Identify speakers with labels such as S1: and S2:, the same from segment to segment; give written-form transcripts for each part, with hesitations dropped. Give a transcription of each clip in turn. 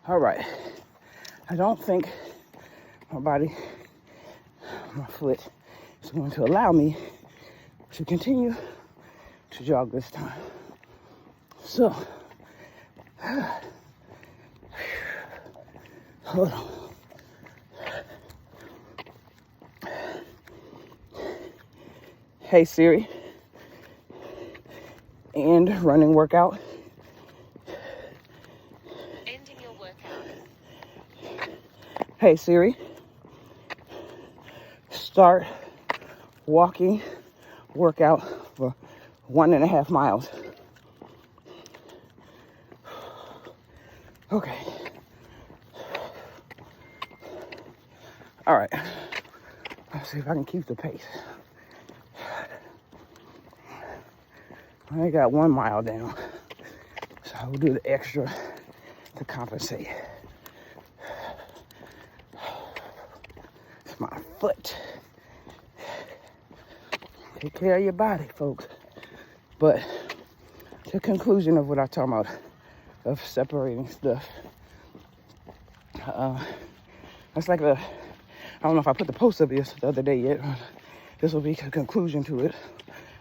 S1: All right. I don't think my foot is going to allow me to continue to jog this time. So, hold on. Hey Siri, end running workout.
S2: Ending your workout.
S1: Hey Siri, start walking workout for 1.5 miles. Okay. All right. Let's see if I can keep the pace. I got 1 mile down, so I will do the extra to compensate. It's my foot. Take care of your body, folks. But the conclusion of what I'm talking about, of separating stuff, it's like I don't know if I put the post up the other day yet. This will be the conclusion to it,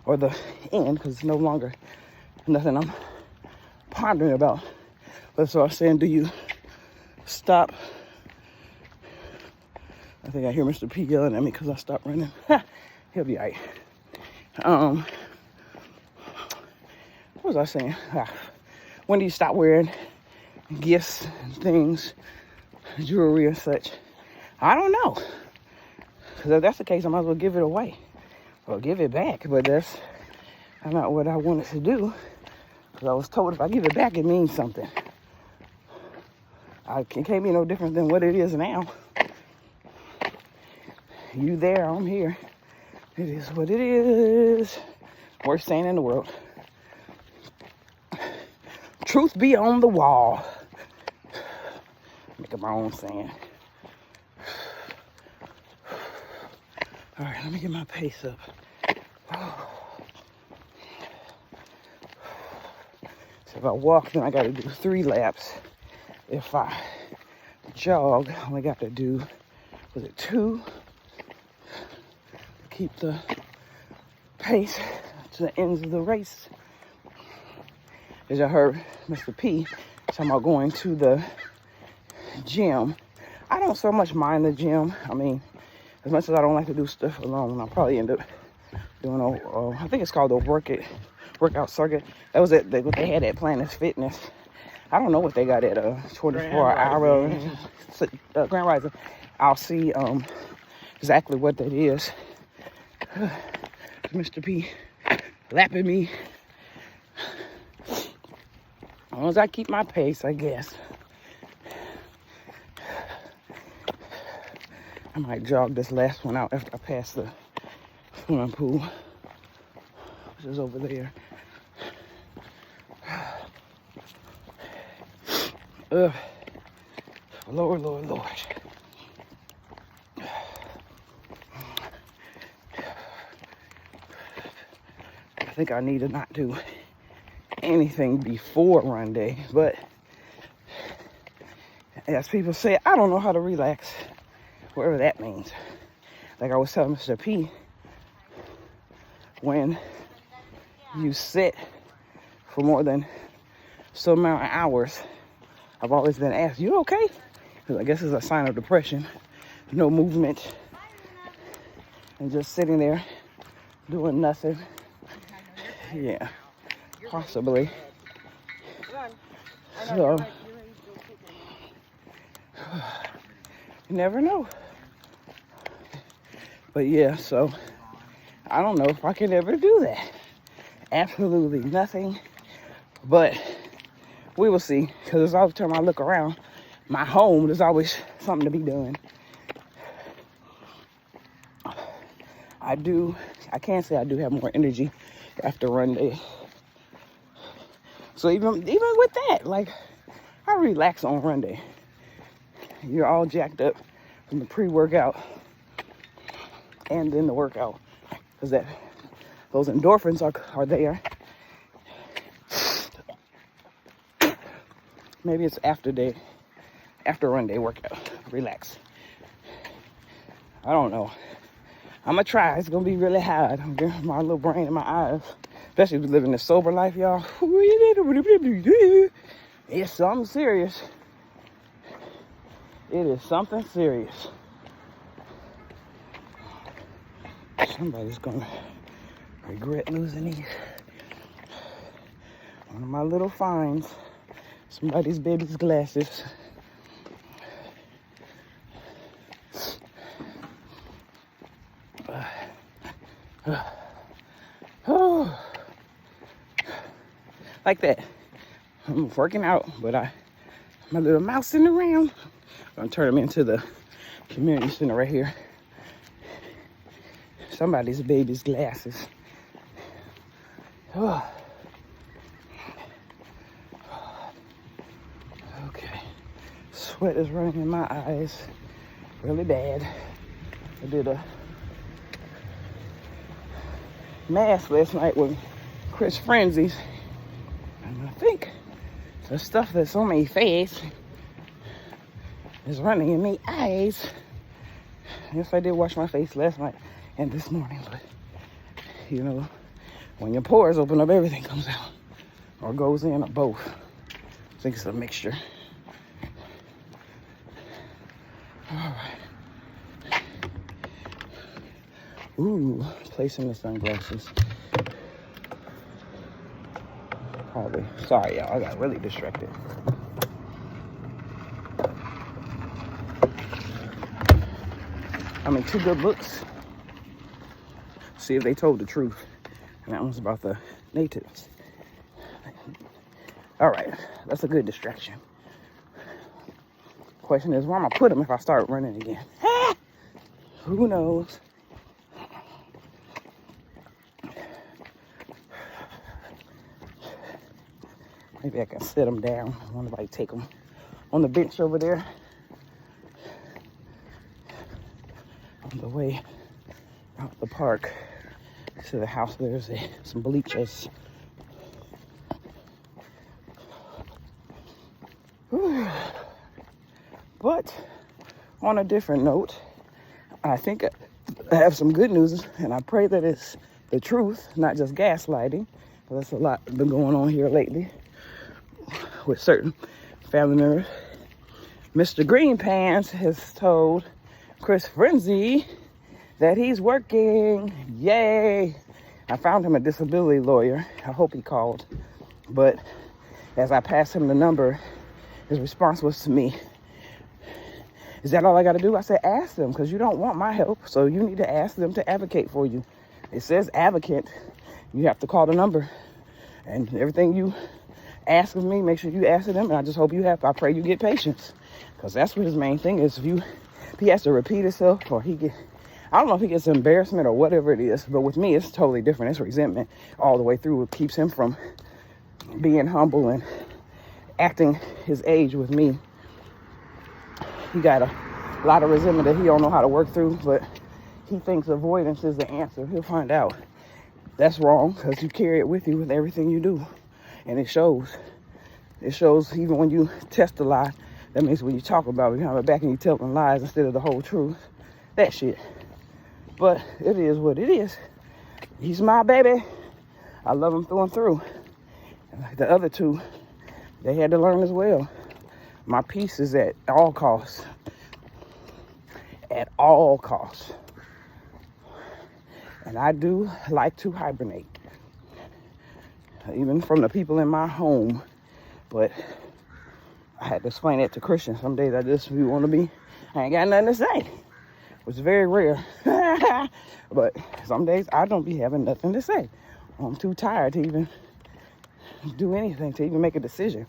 S1: or the end, because it's no longer nothing I'm pondering about. But so I was saying, do you stop? I think I hear Mr. P yelling at me because I stopped running. He'll be all right. What was I saying? When do you stop wearing gifts and things, jewelry and such? I don't know. Because if that's the case, I might as well give it away or give it back. But that's not what I wanted to do. Because I was told if I give it back, it means something. It can't be no different than what it is now. You there, I'm here. It is what it is. Worst saying in the world. Truth be on the wall. Make up my own saying. All right, let me get my pace up. So if I walk, then I got to do 3 laps. If I jog, I only got to do, was it 2? Keep the pace to the ends of the race. As I heard Mr. P talking about going to the gym. I don't so much mind the gym. I mean, as much as I don't like to do stuff alone, I'll probably end up doing I think it's called the workout circuit. That was it. What they had at Planet Fitness. I don't know what they got at 24-hour Grand Rising. I'll see exactly what that is. Mr. P lapping me. As long as I keep my pace, I guess. I might jog this last one out after I pass the swimming pool, which is over there. Lord, Lord, Lord. I think I need to not do anything before run day, but as people say, I don't know how to relax, whatever that means. Like I was telling Mr. P, when you sit for more than some amount of hours, I've always been asked, you okay? Because I guess it's a sign of depression. No movement and just sitting there doing nothing. Yeah, possibly. So, you never know. But yeah, so I don't know if I could ever do that. Absolutely nothing. But we will see. Because every time I look around my home, there's always something to be done. I can't say I do have more energy after run day. So even with that, like, I relax on run day. You're all jacked up from the pre-workout and then the workout, because those endorphins are there. Maybe it's after day. after a run day workout. Relax. I don't know. I'm gonna try. It's gonna be really hard. I'm getting my little brain in my eyes. Especially if you're living this sober life, y'all. It's something serious. It is something serious. Somebody's gonna regret losing these. One of my little finds. Somebody's baby's glasses. Oh, like that. I'm working out, but my little mouse in the round. I'm gonna turn him into the community center right here. Somebody's baby's glasses. Oh. Okay. Sweat is running in my eyes really bad. I did a mass last night with Chris Frenzies. And I think the stuff that's on my face is running in my eyes. Yes, I did wash my face last night and this morning, but you know, when your pores open up, everything comes out or goes in or both. I think it's a mixture. All right. Ooh, placing the sunglasses. Probably. Sorry, y'all. I got really distracted. I mean, 2 good books. See if they told the truth. And that one's about the natives. All right. That's a good distraction. Question is, where am I put them if I start running again? Who knows? Maybe I can sit them down. I wonder if I can take them on the bench over there. On the way out the park to the house, there's some bleachers. Whew. But on a different note, I think I have some good news, and I pray that it's the truth, not just gaslighting. That's a lot been going on here lately with certain family members. Mr. Green Pants has told Chris Frenzy that he's working. Yay! I found him a disability lawyer. I hope he called. But as I passed him the number, his response was to me, "Is that all I got to do?" I said, ask them, because you don't want my help. So you need to ask them to advocate for you. It says advocate. You have to call the number. And everything you ask of me, make sure you ask of them. And I just hope I pray you get patience. Because that's what his main thing is. If he has to repeat himself, or I don't know if he gets embarrassment or whatever it is. But with me, it's totally different. It's resentment all the way through. It keeps him from being humble and acting his age with me. He got a lot of resentment that he don't know how to work through, but he thinks avoidance is the answer. He'll find out. That's wrong, because you carry it with you with everything you do. And it shows. It shows even when you test a lie. That means when you talk about it, you have it back and you tell them lies instead of the whole truth. That shit. But it is what it is. He's my baby. I love him through and through. And the other two, they had to learn as well. My peace is at all costs. At all costs. And I do like to hibernate. Even from the people in my home. But I had to explain that to Christians. Some days I just want to be, I ain't got nothing to say. Which is very rare. But some days I don't be having nothing to say. I'm too tired to even do anything, to even make a decision.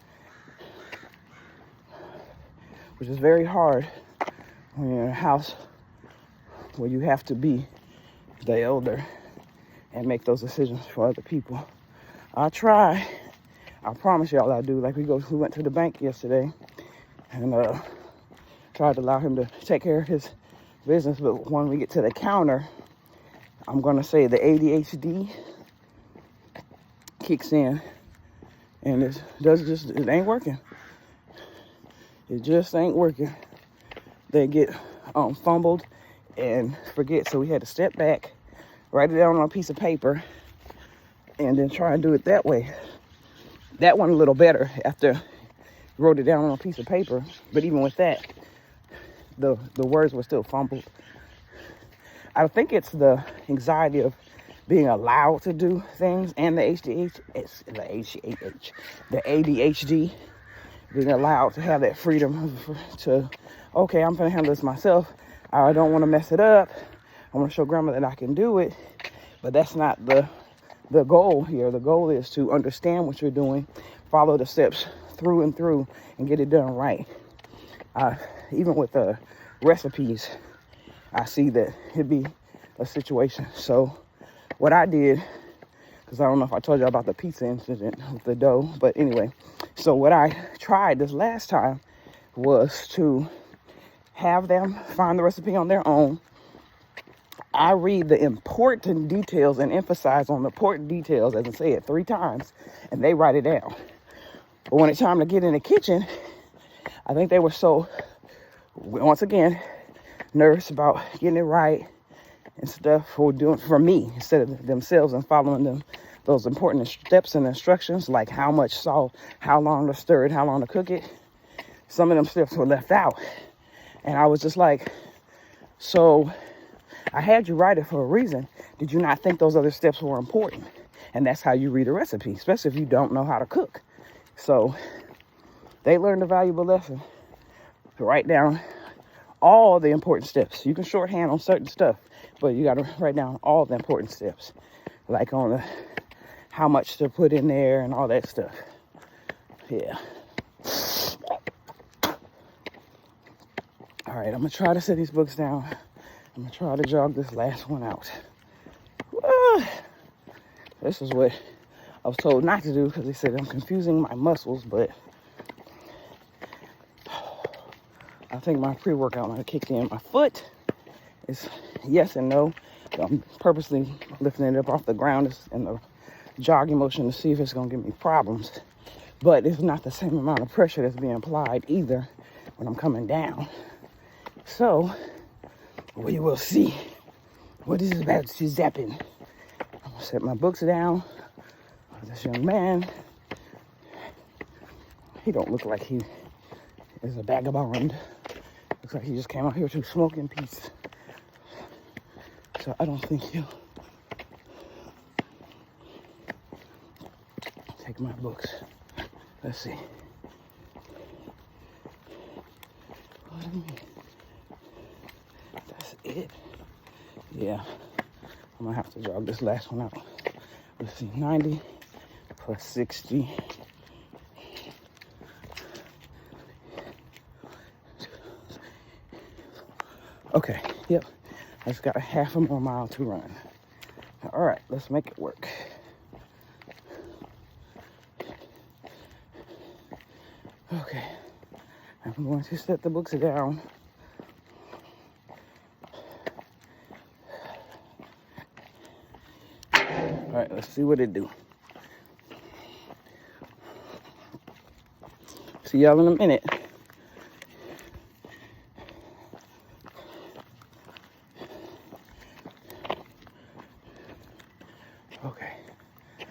S1: Which is very hard when you're in a house where you have to be the elder and make those decisions for other people. I try. I promise y'all I do. Like we went to the bank yesterday and tried to allow him to take care of his business. But when we get to the counter, I'm going to say the ADHD kicks in and it ain't working. It just ain't working. They get fumbled and forget. So we had to step back, write it down on a piece of paper, and then try and do it that way. That one a little better after wrote it down on a piece of paper. But even with that, the words were still fumbled. I think it's the anxiety of being allowed to do things and the ADHD, being allowed to have that freedom to, okay, I'm gonna handle this myself. I don't want to mess it up. I want to show grandma that I can do it. But that's not the goal here. The goal is to understand what you're doing, follow the steps through and through, and get it done right. Even with the recipes, I see that it'd be a situation. So what I did, because I don't know if I told you about the pizza incident with the dough, but anyway, so what I tried this last time was to have them find the recipe on their own. I read the important details and emphasize on the important details, as I say it 3 times, and they write it down. But when it's time to get in the kitchen, I think they were so, once again, nervous about getting it right and stuff for me instead of themselves, and following those important steps and instructions, like how much salt, how long to stir it, how long to cook it. Some of them steps were left out. And I was just like, so I had you write it for a reason. Did you not think those other steps were important? And that's how you read a recipe, especially if you don't know how to cook. So they learned a valuable lesson to write down all the important steps. You can shorthand on certain stuff, but you got to write down all the important steps, like on how much to put in there and all that stuff. Yeah. All right, I'm going to try to set these books down. I'm going to try to jog this last one out. This is what I was told not to do because they said I'm confusing my muscles, but I think my pre-workout might have kicked in. My foot is yes and no. I'm purposely lifting it up off the ground in the jogging motion to see if it's going to give me problems. But it's not the same amount of pressure that's being applied either when I'm coming down. So we will see what is about to happen. I'm going to set my books down. This young man, he don't look like he is a vagabond. Looks like he just came out here to smoke in peace. So I don't think he'll take my books. Let's see. That's it. Yeah. I'm gonna have to jog this last one out. Let's see, 90 plus 60. Okay, yep. I just got a half a more mile to run. All right, let's make it work. Okay, I'm going to set the books down. All right, let's see what it do. See y'all in a minute. Okay. Can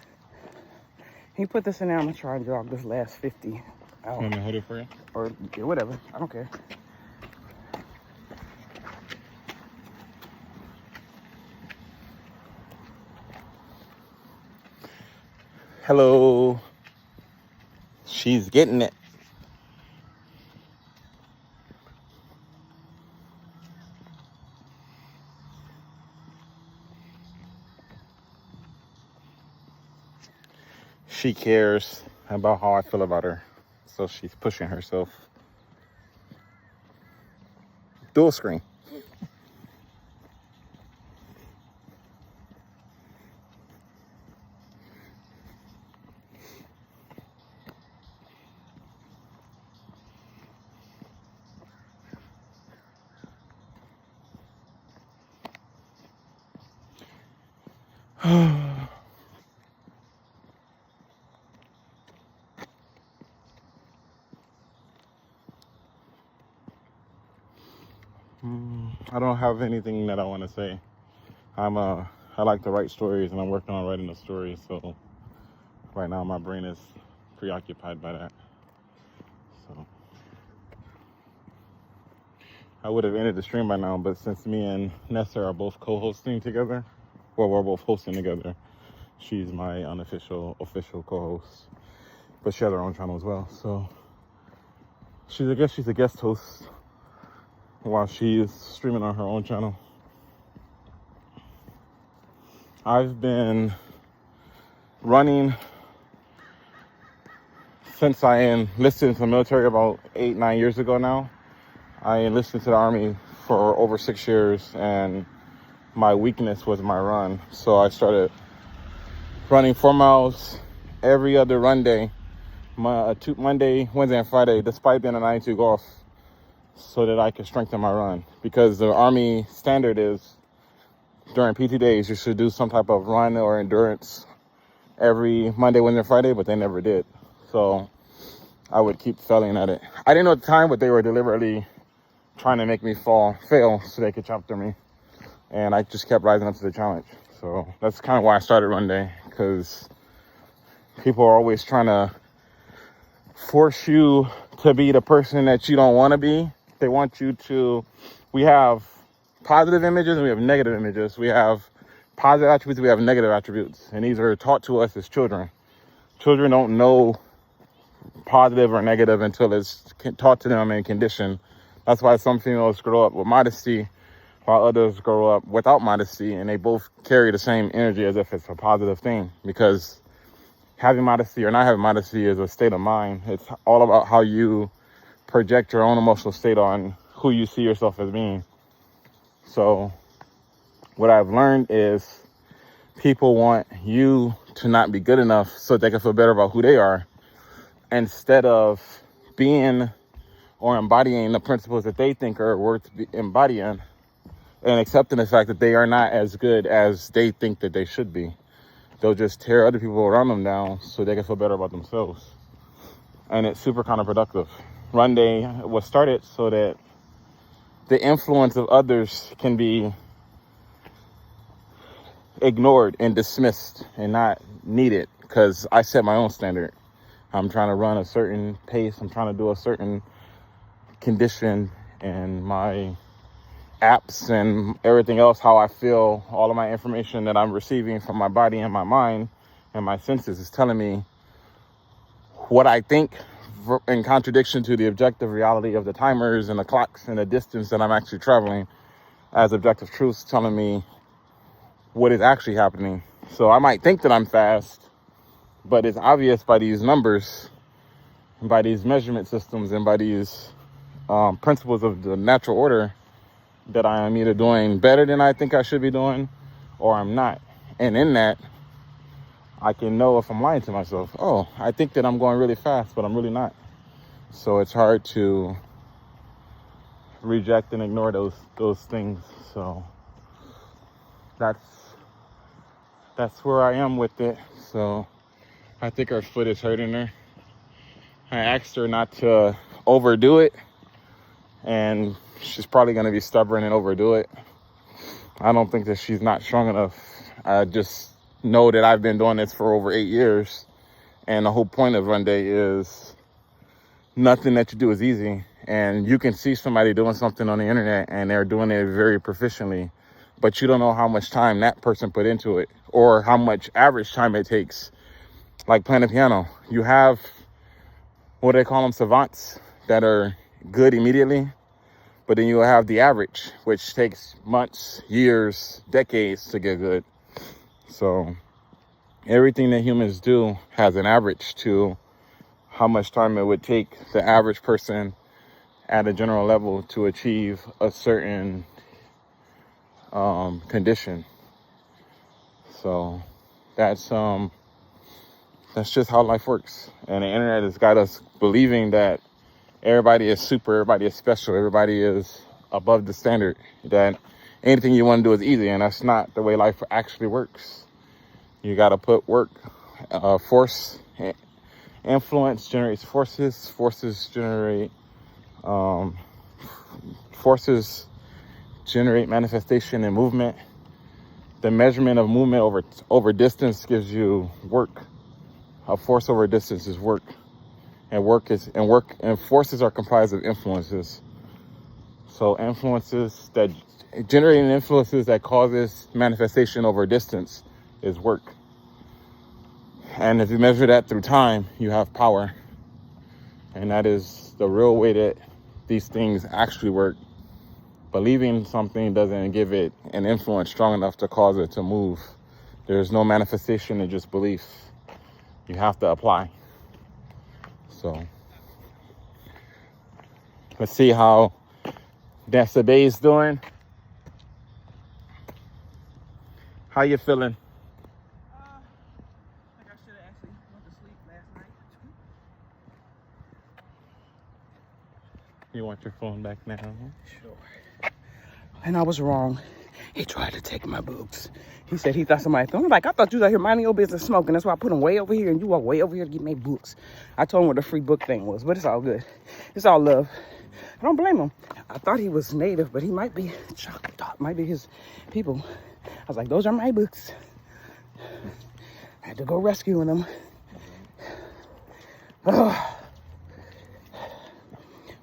S1: you put this in there? I'm gonna try and jog this last 50 out.
S3: Want me to hold it for you?
S1: Or yeah, whatever. I don't care.
S3: Hello. She's getting it. She cares about how I feel about her. So she's pushing herself. Dual screen. I don't have anything that I want to say. I like to write stories, and I'm working on writing a story. So right now my brain is preoccupied by that. So I would have ended the stream by now, but since me and Nessa are both co-hosting together, well, we're both hosting together. She's my official co-host, but she has her own channel as well. So she's a guest host while she is streaming on her own channel. I've been running since I enlisted into the military about 8-9 years ago now. I enlisted to the Army for over 6 years, and my weakness was my run. So I started running 4 miles every other run day, Monday, Wednesday, and Friday, despite being a 92 golf, so that I could strengthen my run. Because the Army standard is during PT days, you should do some type of run or endurance every Monday, Wednesday, and Friday, but they never did. So I would keep failing at it. I didn't know at the time, but they were deliberately trying to make me fail so they could chapter me. And I just kept rising up to the challenge. So that's kind of why I started Run Day, because people are always trying to force you to be the person that you don't want to be. They want you to, we have positive images and we have negative images. We have positive attributes, we have negative attributes. And these are taught to us as children. Children don't know positive or negative until it's taught to them and conditioned. That's why some females grow up with modesty while others grow up without modesty, and they both carry the same energy as if it's a positive thing. Because having modesty or not having modesty is a state of mind. It's all about how you project your own emotional state on who you see yourself as being. So what I've learned is people want you to not be good enough so they can feel better about who they are, instead of being or embodying the principles that they think are worth embodying, and accepting the fact that they are not as good as they think that they should be. They'll just tear other people around them down so they can feel better about themselves. And it's super counterproductive. Run Day was started so that the influence of others can be ignored and dismissed and not needed, because I set my own standard. I'm trying to run a certain pace. I'm trying to do a certain condition, and my apps and everything else, how I feel, all of my information that I'm receiving from my body and my mind and my senses is telling me what I think, in contradiction to the objective reality of the timers and the clocks and the distance that I'm actually traveling, as objective truths telling me what is actually happening. So I might think that I'm fast, but it's obvious by these numbers, and by these measurement systems, and by these principles of the natural order, that I am either doing better than I think I should be doing, or I'm not. And in that, I can know if I'm lying to myself. Oh, I think that I'm going really fast, but I'm really not. So it's hard to reject and ignore those things. So that's where I am with it. So I think her foot is hurting her. I asked her not to overdo it, and she's probably going to be stubborn and overdo it. I don't think that she's not strong enough. I just know that I've been doing this for over 8 years, and the whole point of Run Day is nothing that you do is easy. And you can see somebody doing something on the internet and they're doing it very proficiently, but you don't know how much time that person put into it, or how much average time it takes. Like playing the piano, you have, what do they call them, savants that are good immediately, but then you have the average, which takes months, years, decades to get good. So everything that humans do has an average to how much time it would take the average person at a general level to achieve a certain condition. So that's just how life works. And the internet has got us believing that everybody is super, everybody is special, everybody is above the standard, that anything you want to do is easy, and that's not the way life actually works. You got to put work. Force, influence generates forces. Forces generate forces generate manifestation and movement. The measurement of movement over distance gives you work. A force over distance is work. And forces are comprised of influences. So generating influences that causes manifestation over distance is work. And if you measure that through time, you have power. And that is the real way that these things actually work. Believing something doesn't give it an influence strong enough to cause it to move. There's no manifestation in just belief. You have to apply. So let's see how Dessa is doing. How you feeling?
S1: I think I should have actually went to sleep last night.
S3: You want your phone back now?
S1: Sure. And I was wrong. He tried to take my books. He said he thought somebody thought. I'm like, I thought you was out here minding your business smoking. That's why I put them way over here and you walk way over here to get my books. I told him what the free book thing was, but it's all good. It's all love. I don't blame him. I thought he was native, but he might be Choctaw, might be his people. I was like, those are my books. I had to go rescuing them.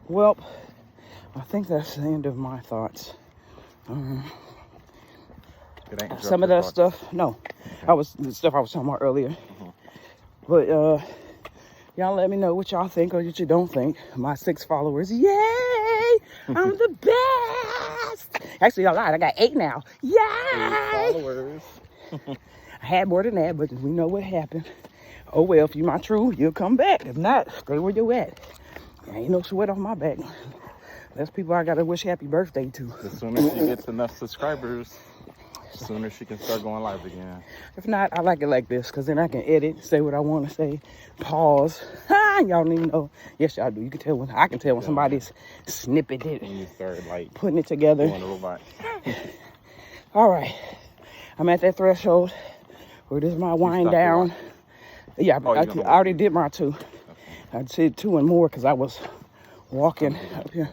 S1: Well, I think that's the end of my thoughts. Some of that stuff, no, the stuff I was talking about earlier. But y'all let me know what y'all think or what you don't think. My 6 followers, yay! I'm the best. Actually, I lied. I got 8 now. Yay!
S3: 8 followers.
S1: I had more than that, but we know what happened. Oh well, if you're not true, you'll come back. If not, stay where you at. Ain't no sweat off my back. That's people I gotta wish happy birthday to.
S3: As soon as she gets enough subscribers, the sooner she can start going live again.
S1: If not, I like it like this, because then I can edit, say what I want to say, pause. Y'all don't even know. Yes, y'all do. You can tell when, I can tell when somebody's snippet it.
S3: When you start like
S1: putting it together.
S3: doing a robot.
S1: All right. I'm at that threshold where this is my wind down. Yeah, I already did my 2. Okay. I said 2 and more because I was walking up here.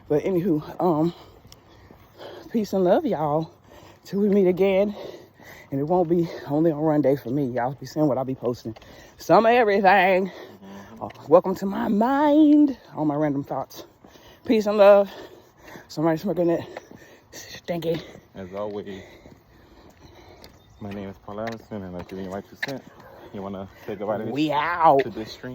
S1: But anywho, peace and love, y'all. Till we meet again. And it won't be only on run day for me. Y'all be seeing what I'll be posting. Some of everything. Welcome to my mind. All my random thoughts. Peace and love. Somebody smoking that stinky.
S3: As always, my name is Paul Allison, and I'd like to give you my 2 cents. You want to say goodbye to
S1: We out.
S3: To this stream?